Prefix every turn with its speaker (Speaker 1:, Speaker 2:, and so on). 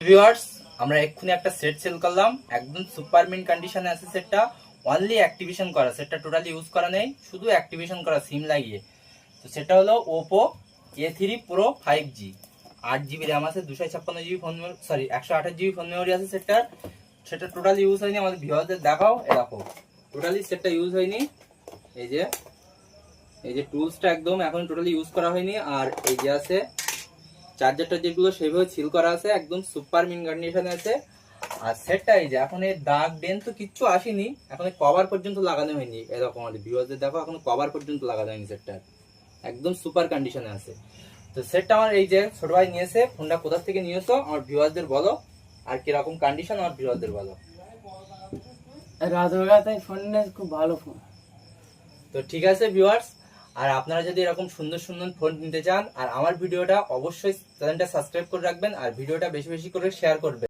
Speaker 1: Viewers, আমরা এক্ষুনি একটা সেট সেল করলাম, একদম সুপার মিন কন্ডিশনে আছে সেটটা। অনলি অ্যাক্টিভেশন করা, সেটটা টোটালি ইউজ করা নেই, শুধু অ্যাক্টিভেশন করা সিম লাগিয়ে। তো সেটা হলো Oppo A3 Pro 5G, 8GB RAM আছে, 256GB phone memory, sorry 128GB phone memory আছে সেটটার। সেটা টোটালি ইউজ হয়নি, আমাদের ভিউয়ারদের দেখাও। এরকম টোটালি সেটটা ইউজ হয়নি। এই যে টুলসটা একদম এখন টোটালি ইউজ করা হয়নি। আর এই যে আছে চার্জারটা, যেগুলো সেইভাবে সিল করা আছে, একদম সুপার মিন কন্ডিশনে আছে। আর সেটটা এই যে এখন এর দাগ ডেন তো কিচ্ছু আসেনি, এখন কভার পর্যন্ত লাগানো হয়নি। এরকম আমাদের ভিউয়ারদের দেখো, এখন কভার পর্যন্ত লাগানো হয়নি, সেটটা একদম সুপার কন্ডিশনে আছে। তো সেটটা আমার এই যে ছোট ভাই নিয়েছে, ফোনটা কোথা থেকে নিয়েছো আমার ভিউয়ারদের বলো, আর কিরকম কন্ডিশন আমার ভিউয়ারদের বলো।
Speaker 2: রাতবেলাতে ফোন খুব ভালো ফোন।
Speaker 1: তো ঠিক আছে ভিউয়ার্স, আর আপনারা যদি এরকম সুন্দর সুন্দর ফোন নিতে চান, আর আমার ভিডিওটা অবশ্যই চ্যানেলটা সাবস্ক্রাইব করে রাখবেন, আর ভিডিওটা বেশি বেশি করে শেয়ার করবেন।